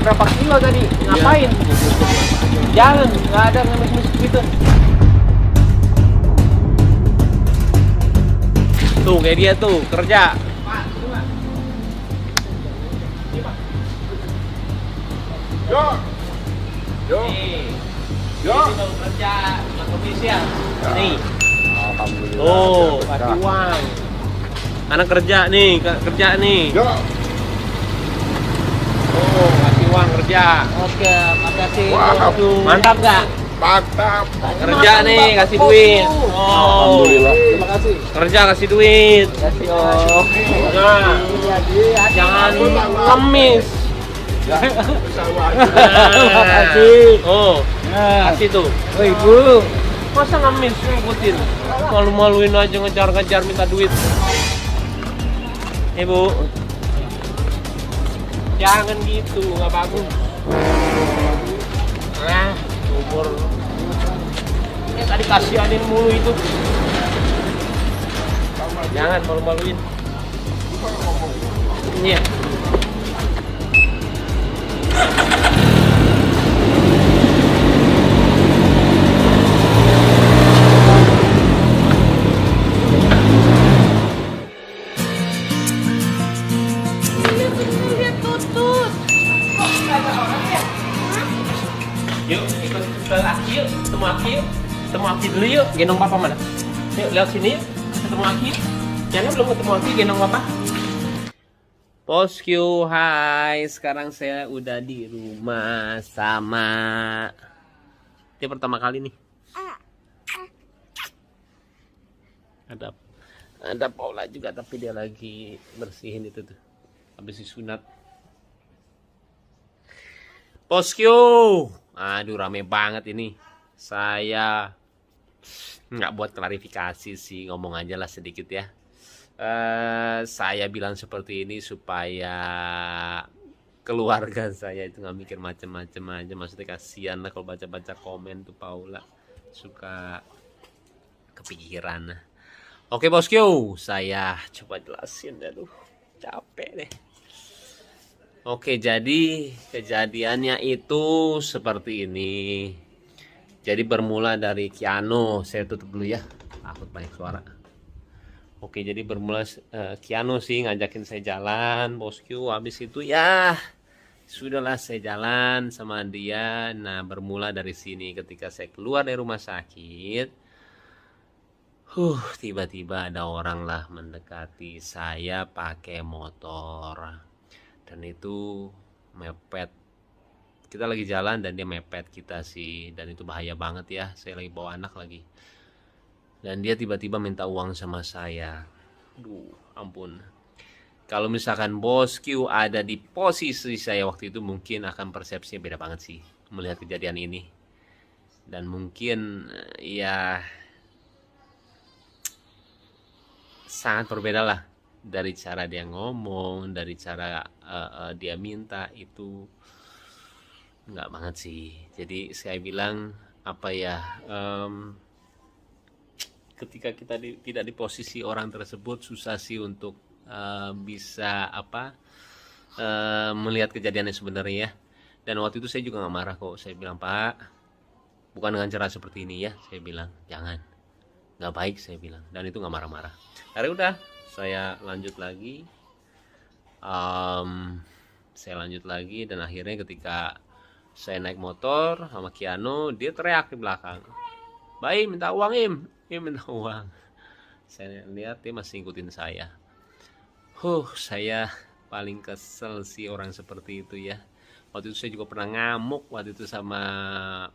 berapa kilo tadi? Ngapain? Jangan, nggak ada ngemis-ngemis gitu. Tuh kayak dia tuh kerja. Yo. Yo. Nih, Yo. ini tuh kerja bulan komisi ya. Nih, Alhamdulillah. tuh kasih uang. Anak kerja nih, kerja nih. Yo. Tuh kasih uang kerja. Oke, makasih. Wow. Mantap nggak? Mantap. Kerja nih, kasih duit. Oh, Alhamdulillah. Terima kasih. kerja kasih duit. Kasih om. Nah, jangan ngemis. Makasih. Oh, kasih tuh. Oh ibu, Masa ngemis ngikutin? Malu-maluin aja ngejar-ngejar minta duit. Ibu, jangan gitu, nggak bagus. Nah, umur. Ini tadi kasihanin mulu itu. Jangan malu-maluin. Ini ya. Yuk, ikut ke Aki yuk, ketemu Aki yuk. Ketemu Aki dulu yuk, gendong papa mana? Yuk, lihat sini yuk, ketemu Aki. Jangan belum ketemu Aki, gendong papa. Bosku, hai. Sekarang saya udah di rumah sama... Dia pertama kali nih. Ada Paula juga, tapi dia lagi bersihin itu tuh. Habis disunat. Bosku, aduh rame banget ini. Saya nggak buat klarifikasi sih, ngomong aja lah sedikit ya. Saya bilang seperti ini supaya keluarga saya itu nggak mikir macem-macem aja. Maksudnya kasihan lah kalau baca-baca komen tuh Paula suka kepikiran. Oke bosku, saya coba jelasin. Aduh, capek deh. Oke, jadi kejadiannya itu seperti ini. Jadi bermula dari Kiano. Saya tutup dulu ya, takut banyak suara. Oke, jadi bermula Kiano sih ngajakin saya jalan, bosku. Habis itu ya sudahlah saya jalan sama dia. Nah, bermula dari sini ketika saya keluar dari rumah sakit. Tiba-tiba ada orang lah mendekati saya pakai motor. Dan itu mepet. Kita lagi jalan dan dia mepet kita sih. Dan itu bahaya banget ya. Saya lagi bawa anak lagi. Dan dia tiba-tiba minta uang sama saya. Duh, ampun. Kalau misalkan bosku ada di posisi saya waktu itu, mungkin akan persepsinya beda banget sih melihat kejadian ini. Dan mungkin ya sangat berbeda lah dari cara dia ngomong, dari cara dia minta itu nggak banget sih. Jadi saya bilang apa ya, ketika kita tidak di posisi orang tersebut susah sih untuk bisa melihat kejadiannya sebenarnya ya. Dan waktu itu saya juga nggak marah kok. Saya bilang, Pak, bukan dengan cara seperti ini ya. Saya bilang jangan, nggak baik saya bilang. Dan itu nggak marah-marah. Akhirnya udah saya lanjut lagi. Saya lanjut lagi dan akhirnya ketika saya naik motor sama Kiano, dia teriak di belakang, "Baim, minta uang, Im minta uang." Saya lihat dia masih ngikutin saya. Saya paling kesel sih orang seperti itu ya. Waktu itu saya juga pernah ngamuk waktu itu sama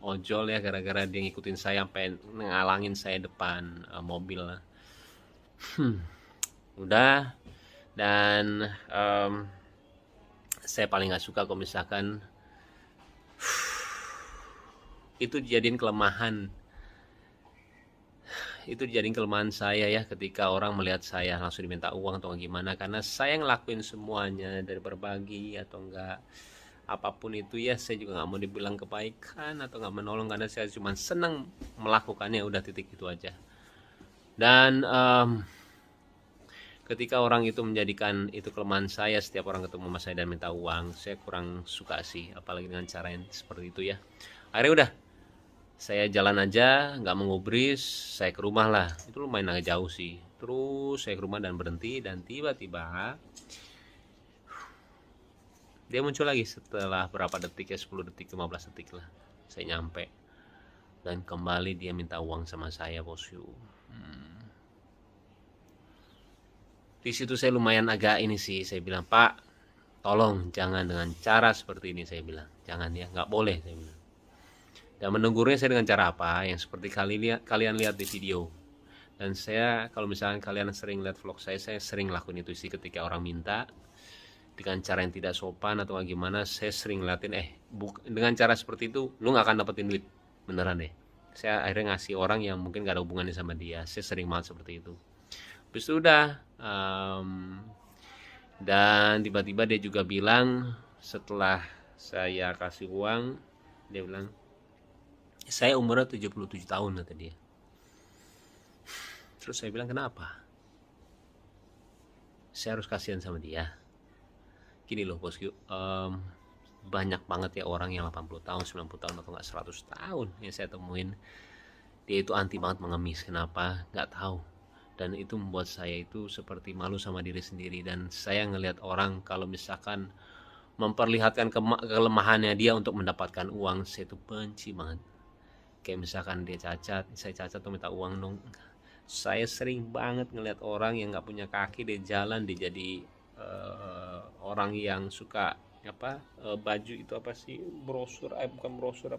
ojol ya, gara-gara dia ngikutin saya sampai ngalangin saya depan mobil lah. Udah. Dan saya paling gak suka kalau misalkan itu dijadiin kelemahan. Itu dijadiin kelemahan saya ya, ketika orang melihat saya langsung diminta uang atau gimana. Karena saya ngelakuin semuanya, dari berbagi atau enggak apapun itu ya, saya juga nggak mau dibilang kebaikan atau nggak menolong, karena saya cuma senang melakukannya, udah titik itu aja. Dan ketika orang itu menjadikan itu kelemahan saya, setiap orang ketemu sama saya dan minta uang, saya kurang suka sih, apalagi dengan cara yang seperti itu ya. Akhirnya udah, saya jalan aja, nggak mengubris, saya ke rumah lah. Itu lumayan agak jauh sih. Terus saya ke rumah dan berhenti, dan tiba-tiba dia muncul lagi setelah berapa detik ya, 10 detik, 15 detik lah. Saya nyampe, dan kembali dia minta uang sama saya, bosku. Di situ saya lumayan agak ini sih, saya bilang, Pak, tolong jangan dengan cara seperti ini, saya bilang, jangan ya, nggak boleh, saya bilang. Dan menegurnya saya dengan cara apa, yang seperti kalian lihat di video. Dan saya, kalau misalnya kalian sering lihat vlog saya sering lakuin itu sih, ketika orang minta dengan cara yang tidak sopan atau gimana, saya sering ngeliatin, dengan cara seperti itu lu nggak akan dapetin duit, beneran deh. Saya akhirnya ngasih orang yang mungkin gak ada hubungannya sama dia. Saya sering banget seperti itu. Habis itu udah, dan tiba-tiba dia juga bilang, setelah saya kasih uang, dia bilang, saya umurnya 77 tahun, kata dia. Terus saya bilang, kenapa? Saya harus kasihan sama dia. Gini loh bosku, banyak banget ya orang yang 80 tahun, 90 tahun, atau nggak 100 tahun yang saya temuin. Dia itu anti banget mengemis. Kenapa? Nggak tahu. Dan itu membuat saya itu seperti malu sama diri sendiri. Dan saya ngelihat orang kalau misalkan memperlihatkan kelemahannya dia untuk mendapatkan uang, saya itu benci banget. Kayak misalkan dia cacat, saya cacat tuh minta uang dong. Saya sering banget ngelihat orang yang nggak punya kaki, dia jalan, dia jadi orang yang suka baju itu apa sih, brosur, bukan brosur,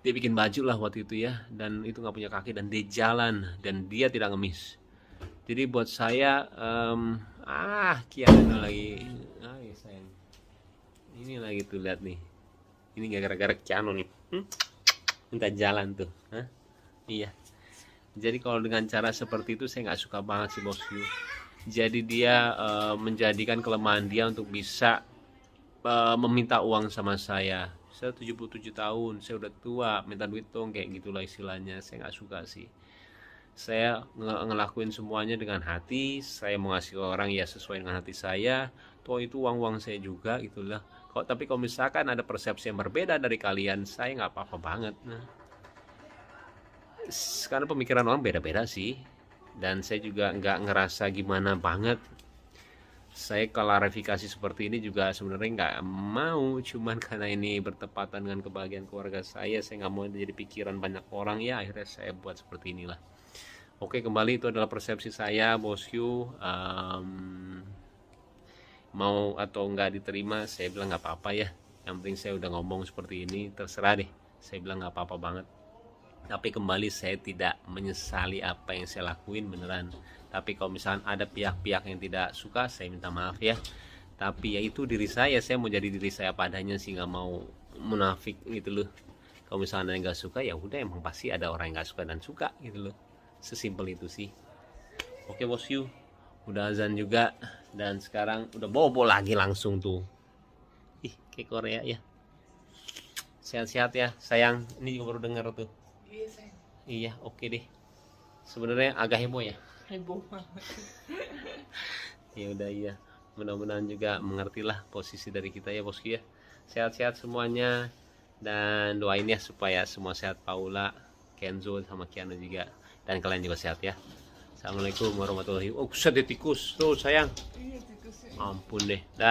dia bikin baju lah waktu itu ya, dan itu nggak punya kaki dan dia jalan dan dia tidak ngemis. Jadi buat saya Kiana lagi, ya sayang, ini lagi tuh, lihat nih, ini gara-gara Kiano nih, minta jalan tuh, iya. Jadi kalau dengan cara seperti itu saya nggak suka banget sih bosku. Jadi dia menjadikan kelemahan dia untuk bisa meminta uang sama saya. Saya 77 tahun, saya udah tua, minta duit dong, kayak gitulah istilahnya. Saya nggak suka sih. Saya ngelakuin semuanya dengan hati. Saya mau ngasih ke orang ya sesuai dengan hati saya. Toh itu uang-uang saya juga, gitulah. Tapi kalau misalkan ada persepsi yang berbeda dari kalian, saya nggak apa-apa banget. Karena pemikiran orang beda-beda sih. Dan saya juga nggak ngerasa gimana banget. Saya klarifikasi seperti ini juga sebenarnya nggak mau, cuman karena ini bertepatan dengan kebahagiaan keluarga saya nggak mau jadi pikiran banyak orang ya, akhirnya saya buat seperti inilah. Oke, kembali itu adalah persepsi saya bosku. Mau atau nggak diterima, saya bilang nggak apa-apa ya, yang penting saya udah ngomong seperti ini, terserah deh, saya bilang nggak apa-apa banget. Tapi kembali, saya tidak menyesali apa yang saya lakuin, beneran. Tapi kalau misalnya ada pihak-pihak yang tidak suka, saya minta maaf ya. Tapi ya itu diri saya mau jadi diri saya padanya sih, nggak mau munafik gitu loh. Kalau misalnya nggak suka, ya udah, emang pasti ada orang yang nggak suka dan suka gitu loh. Sesimpel itu sih. Oke bosku, udah azan juga, dan sekarang udah bobo lagi langsung tuh. Ih, kayak Korea ya. Sehat-sehat ya sayang, ini juga baru dengar tuh. Iya sayang. Iya, oke deh. Sebenarnya agak heboh ya. Heboh banget. Ya udah, iya. Mudah-mudahan juga mengertilah posisi dari kita ya bosku ya. Sehat-sehat semuanya, dan doain ya supaya semua sehat, Paula, Kenzo sama Kiana juga, dan kalian juga sehat ya. Assalamualaikum warahmatullahi wabarakatuh. Oh, tikus tuh sayang. Iya tikusnya. Ampun deh. Dah.